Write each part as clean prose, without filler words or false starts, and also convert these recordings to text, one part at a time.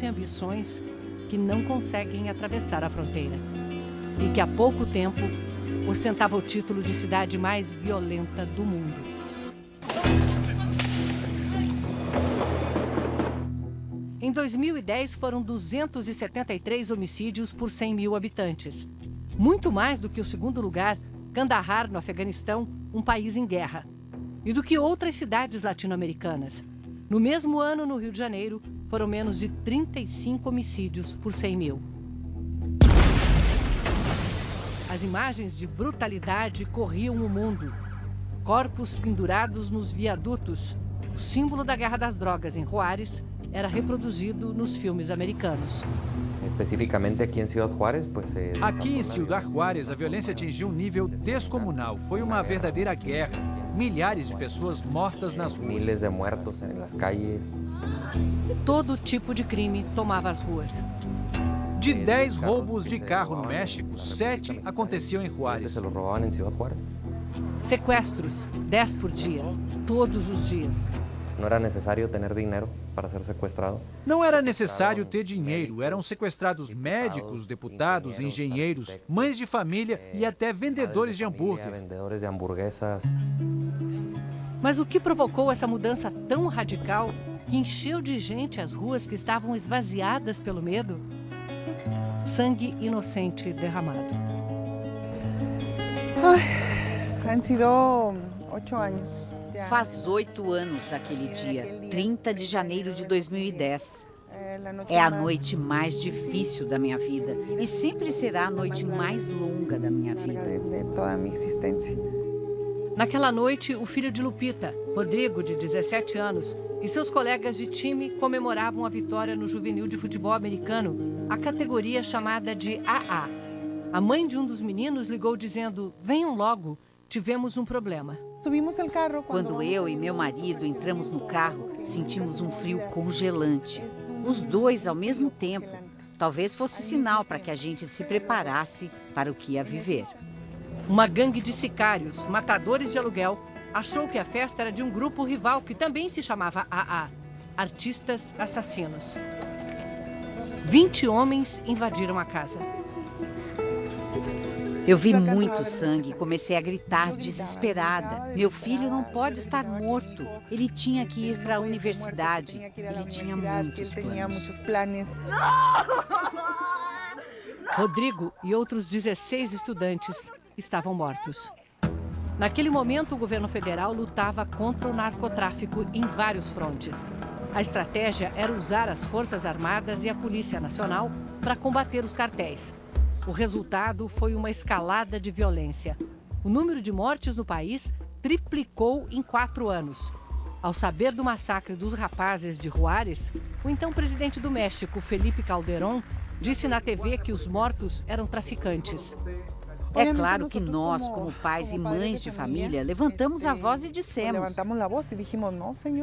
e ambições que não conseguem atravessar a fronteira. E que há pouco tempo ostentava o título de cidade mais violenta do mundo. Em 2010, foram 273 homicídios por 100 mil habitantes. Muito mais do que o segundo lugar, Kandahar, no Afeganistão, um país em guerra. E do que outras cidades latino-americanas. No mesmo ano, no Rio de Janeiro, foram menos de 35 homicídios por 100 mil. As imagens de brutalidade corriam o mundo. Corpos pendurados nos viadutos. O símbolo da guerra das drogas em Juárez era reproduzido nos filmes americanos. Especificamente aqui em Ciudad Juárez, Aqui em Ciudad Juárez, a violência atingiu um nível descomunal. Foi uma verdadeira guerra. Milhares de pessoas mortas nas ruas. Miles de muertos nas calles. Todo tipo de crime tomava as ruas. De 10 roubos de carro no México, 7 aconteciam em Juárez. Sequestros, 10 por dia, todos os dias. Não era necessário ter dinheiro para ser sequestrado. Não era necessário ter dinheiro. Eram sequestrados médicos, deputados, engenheiros, mães de família e até vendedores de hambúrguer. Vendedores de hamburguesas. Mas o que provocou essa mudança tão radical que encheu de gente as ruas que estavam esvaziadas pelo medo? Sangue inocente derramado. Han sido 8 anos. Faz 8 anos daquele dia, 30 de janeiro de 2010. É a noite mais difícil da minha vida e sempre será a noite mais longa da minha vida. Naquela noite, o filho de Lupita, Rodrigo, de 17 anos, e seus colegas de time comemoravam a vitória no juvenil de futebol americano, a categoria chamada de AA. A mãe de um dos meninos ligou dizendo: "Venham logo, tivemos um problema." Quando eu e meu marido entramos no carro, sentimos um frio congelante. Os dois ao mesmo tempo. Talvez fosse sinal para que a gente se preparasse para o que ia viver. Uma gangue de sicários, matadores de aluguel, achou que a festa era de um grupo rival que também se chamava AA, Artistas Assassinos. 20 homens invadiram a casa. Eu vi muito sangue e comecei a gritar desesperada. Meu filho não pode estar morto. Ele tinha que ir para a universidade. Ele tinha muitos planos. Rodrigo e outros 16 estudantes estavam mortos. Naquele momento, o governo federal lutava contra o narcotráfico em vários frontes. A estratégia era usar as Forças Armadas e a Polícia Nacional para combater os cartéis. O resultado foi uma escalada de violência. O número de mortes no país triplicou em 4 anos. Ao saber do massacre dos rapazes de Juárez, o então presidente do México, Felipe Calderón, disse na TV que os mortos eram traficantes. É claro que nós, como pais e mães de família, levantamos a voz e dissemos: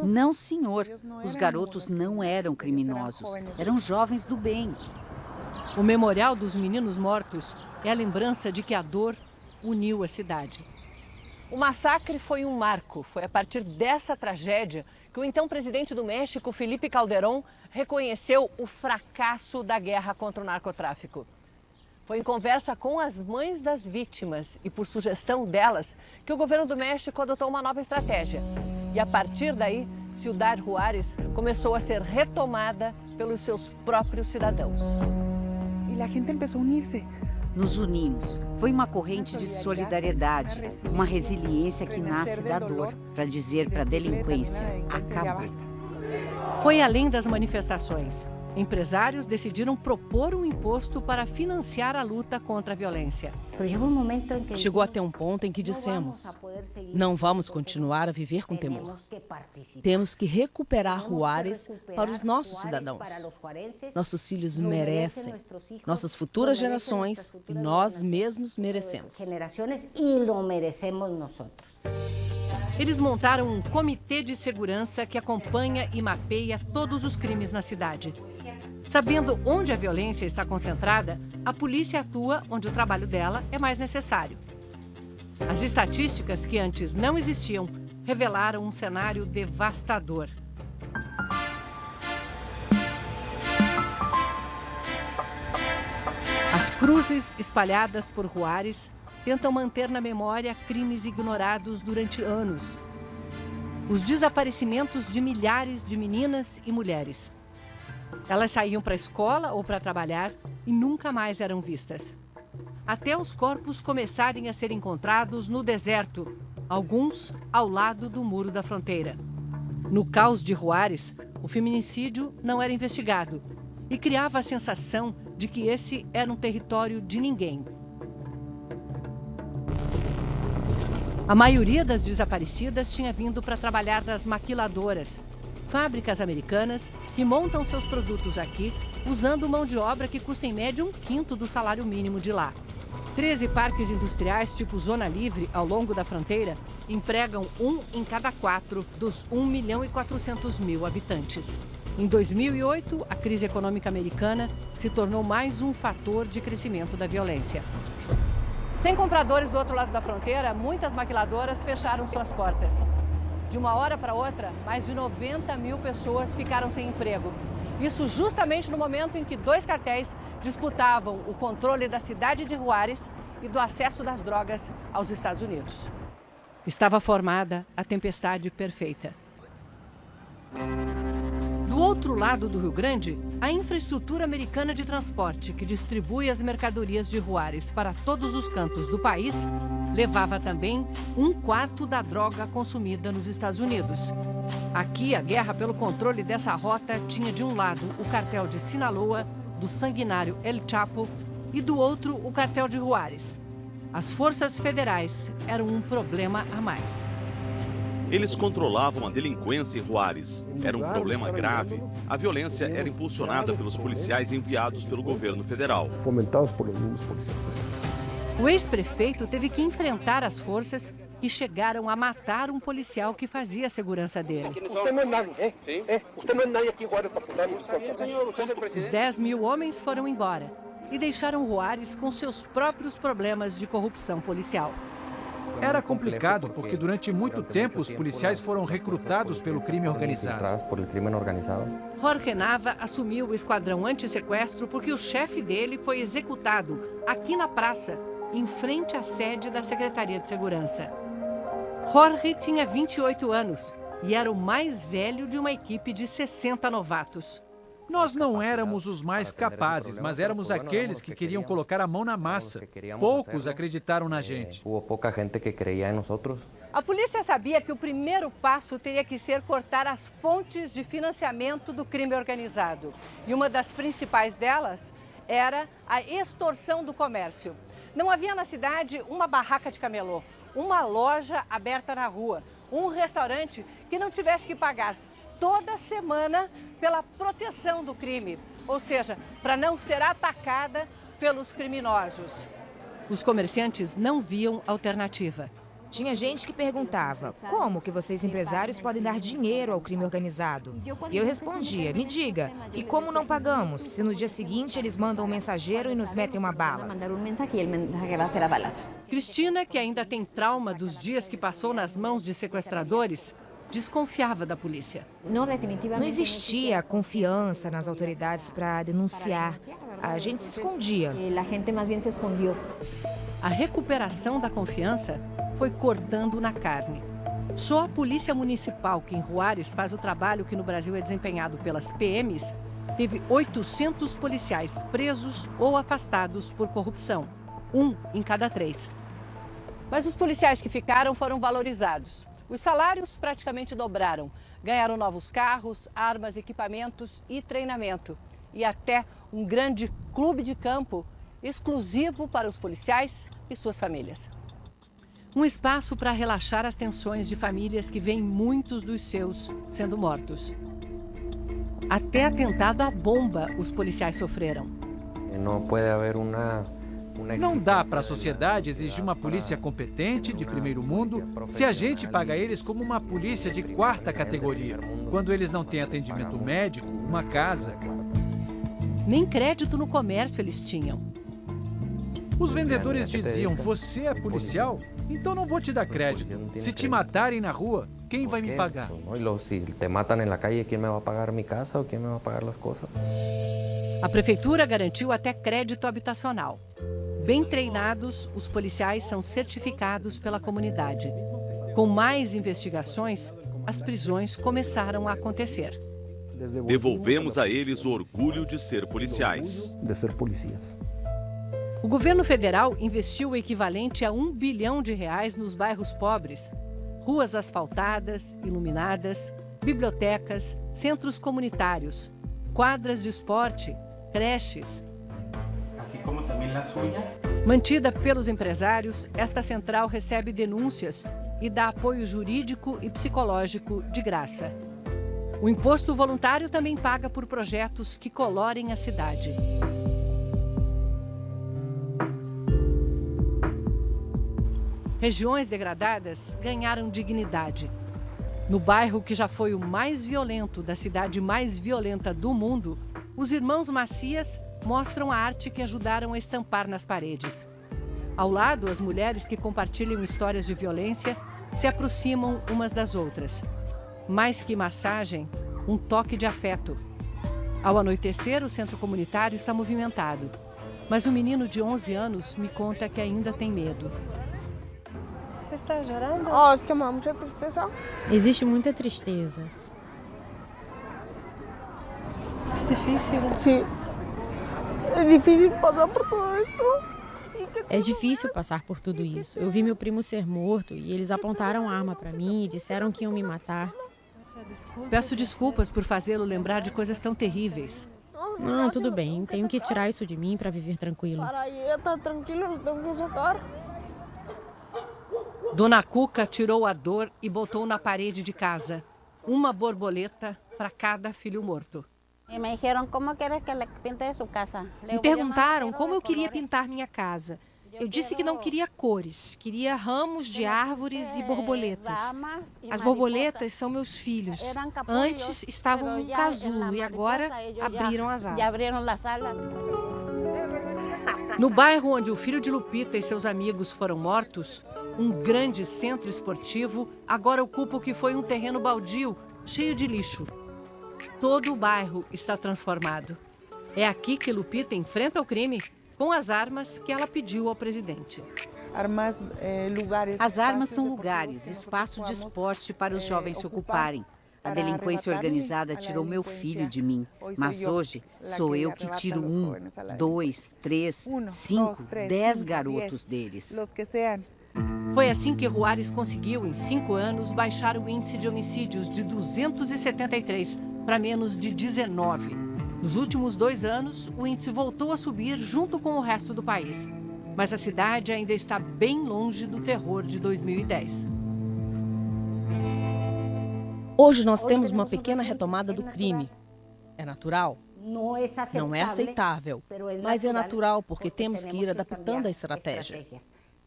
"Não, senhor, os garotos não eram criminosos, eram jovens do bem." O Memorial dos Meninos Mortos é a lembrança de que a dor uniu a cidade. O massacre foi um marco. Foi a partir dessa tragédia que o então presidente do México, Felipe Calderón, reconheceu o fracasso da guerra contra o narcotráfico. Foi em conversa com as mães das vítimas e por sugestão delas que o governo do México adotou uma nova estratégia. E a partir daí, Ciudad Juárez começou a ser retomada pelos seus próprios cidadãos. Nos unimos. Foi uma corrente de solidariedade, uma resiliência que nasce da dor, para dizer para a delinquência: acabou. Foi além das manifestações. Empresários decidiram propor um imposto para financiar a luta contra a violência. Chegou até um ponto em que dissemos: não vamos continuar a viver com temor. Temos que recuperar Juárez para os nossos cidadãos. Nossos filhos merecem, nossas futuras gerações e nós mesmos merecemos. Eles montaram um comitê de segurança que acompanha e mapeia todos os crimes na cidade. Sabendo onde a violência está concentrada, a polícia atua onde o trabalho dela é mais necessário. As estatísticas que antes não existiam revelaram um cenário devastador. As cruzes espalhadas por Juárez tentam manter na memória crimes ignorados durante anos. Os desaparecimentos de milhares de meninas e mulheres. Elas saíam para a escola ou para trabalhar e nunca mais eram vistas. Até os corpos começarem a ser encontrados no deserto, alguns ao lado do muro da fronteira. No caos de Juárez, o feminicídio não era investigado e criava a sensação de que esse era um território de ninguém. A maioria das desaparecidas tinha vindo para trabalhar nas maquiladoras, fábricas americanas que montam seus produtos aqui usando mão de obra que custa em média 1/5 do salário mínimo de lá. 13 parques industriais tipo Zona Livre ao longo da fronteira empregam 1 em cada 4 dos 1.400.000 habitantes. Em 2008, a crise econômica americana se tornou mais um fator de crescimento da violência. Sem compradores do outro lado da fronteira, muitas maquiladoras fecharam suas portas. De uma hora para outra, mais de 90.000 pessoas ficaram sem emprego. Isso justamente no momento em que 2 cartéis disputavam o controle da cidade de Juárez e do acesso das drogas aos Estados Unidos. Estava formada a tempestade perfeita. Do outro lado do Rio Grande, a infraestrutura americana de transporte, que distribui as mercadorias de Juárez para todos os cantos do país, levava também 1/4 da droga consumida nos Estados Unidos. Aqui, a guerra pelo controle dessa rota tinha de um lado o cartel de Sinaloa, do sanguinário El Chapo, e do outro o cartel de Juárez. As forças federais eram um problema a mais. Eles controlavam a delinquência em Juárez. Era um problema grave. A violência era impulsionada pelos policiais enviados pelo governo federal. Fomentados por mesmos policiais. O ex-prefeito teve que enfrentar as forças que chegaram a matar um policial que fazia a segurança dele. Os 10.000 homens foram embora e deixaram Juárez com seus próprios problemas de corrupção policial. Era complicado porque durante muito tempo os policiais foram recrutados pelo crime organizado. Jorge Nava assumiu o esquadrão anti-sequestro porque o chefe dele foi executado aqui na praça, em frente à sede da Secretaria de Segurança. Jorge tinha 28 anos e era o mais velho de uma equipe de 60 novatos. Nós não éramos os mais capazes, mas éramos aqueles que queriam colocar a mão na massa. Poucos acreditaram na gente. Houve pouca gente que creía em nós. A polícia sabia que o primeiro passo teria que ser cortar as fontes de financiamento do crime organizado. E uma das principais delas era a extorsão do comércio. Não havia na cidade uma barraca de camelô, uma loja aberta na rua, um restaurante que não tivesse que pagar toda semana pela proteção do crime, ou seja, para não ser atacada pelos criminosos. Os comerciantes não viam alternativa. Tinha gente que perguntava, como que vocês empresários podem dar dinheiro ao crime organizado? E eu respondia, me diga, e como não pagamos, se no dia seguinte eles mandam um mensageiro e nos metem uma bala? Cristina, que ainda tem trauma dos dias que passou nas mãos de sequestradores, desconfiava da polícia. Não existia confiança nas autoridades para denunciar. A gente se escondia. A recuperação da confiança foi cortando na carne. Só a Polícia Municipal, que em Juárez faz o trabalho que no Brasil é desempenhado pelas PMs, teve 800 policiais presos ou afastados por corrupção. 1 em cada 3. Mas os policiais que ficaram foram valorizados. Os salários praticamente dobraram. Ganharam novos carros, armas, equipamentos e treinamento. E até um grande clube de campo exclusivo para os policiais e suas famílias. Um espaço para relaxar as tensões de famílias que veem muitos dos seus sendo mortos. Até atentado à bomba os policiais sofreram. Não pode haver Não dá para a sociedade exigir uma polícia competente, de primeiro mundo, se a gente paga eles como uma polícia de 4ª categoria, quando eles não têm atendimento médico, uma casa. Nem crédito no comércio eles tinham. Os vendedores diziam, você é policial? Então não vou te dar crédito. Se te matarem na rua, quem vai me pagar? Se te matam na calle, quem me vai pagar minha casa ou quem me vai pagar as coisas? A prefeitura garantiu até crédito habitacional. Bem treinados, os policiais são certificados pela comunidade. Com mais investigações, as prisões começaram a acontecer. Devolvemos a eles o orgulho de ser policiais. O governo federal investiu o equivalente a R$1 bilhão nos bairros pobres. Ruas asfaltadas, iluminadas, bibliotecas, centros comunitários, quadras de esporte, creches. Assim como também a sua. Mantida pelos empresários, esta central recebe denúncias e dá apoio jurídico e psicológico de graça. O imposto voluntário também paga por projetos que colorem a cidade. Regiões degradadas ganharam dignidade. No bairro que já foi o mais violento da cidade mais violenta do mundo, os irmãos Macias mostram a arte que ajudaram a estampar nas paredes. Ao lado, as mulheres que compartilham histórias de violência se aproximam umas das outras. Mais que massagem, um toque de afeto. Ao anoitecer, o centro comunitário está movimentado. Mas um menino de 11 anos me conta que ainda tem medo. Você está chorando? Oh, es que me da mucha tristeza. Existe muita tristeza. É difícil, né? Sí. Es difícil pasar por todo esto. É difícil passar por tudo isso. Eu vi meu primo ser morto e eles apontaram arma para mim e disseram que iam me matar. Peço desculpas por fazê-lo lembrar de coisas tão terríveis. Não, tudo bem. Tenho que tirar isso de mim para viver tranquilo. Para estar tranquilo, lo tengo que sacar. Dona Cuca tirou a dor e botou na parede de casa. Uma borboleta para cada filho morto. Me perguntaram como eu queria pintar minha casa. Eu disse que não queria cores, queria ramos de árvores e borboletas. As borboletas são meus filhos. Antes estavam num casulo e agora abriram as asas. No bairro onde o filho de Lupita e seus amigos foram mortos, um grande centro esportivo agora ocupa o que foi um terreno baldio, cheio de lixo. Todo o bairro está transformado. É aqui que Lupita enfrenta o crime com as armas que ela pediu ao presidente. As armas são lugares, espaço de esporte para os jovens se ocuparem. A delinquência organizada tirou meu filho de mim, mas hoje sou eu que tiro 1, 2, 3, 5, 10 garotos deles. Foi assim que Juárez conseguiu, em 5 anos, baixar o índice de homicídios de 273 para menos de 19. Nos últimos 2 anos, o índice voltou a subir junto com o resto do país. Mas a cidade ainda está bem longe do terror de 2010. Hoje nós temos uma pequena retomada do crime. É natural? Não é aceitável, mas é natural porque temos que ir adaptando a estratégia.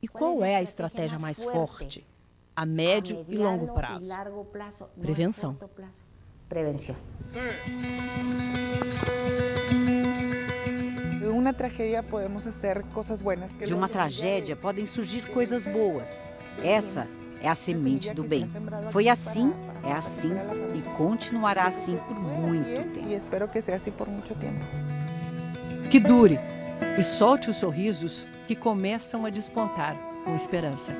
E qual é a estratégia mais forte? A médio e longo prazo. Prevenção. De uma tragédia podem surgir coisas boas. Essa é a semente do bem. Foi assim, é assim e continuará assim por muito tempo. Que dure e solte os sorrisos que começam a despontar com esperança.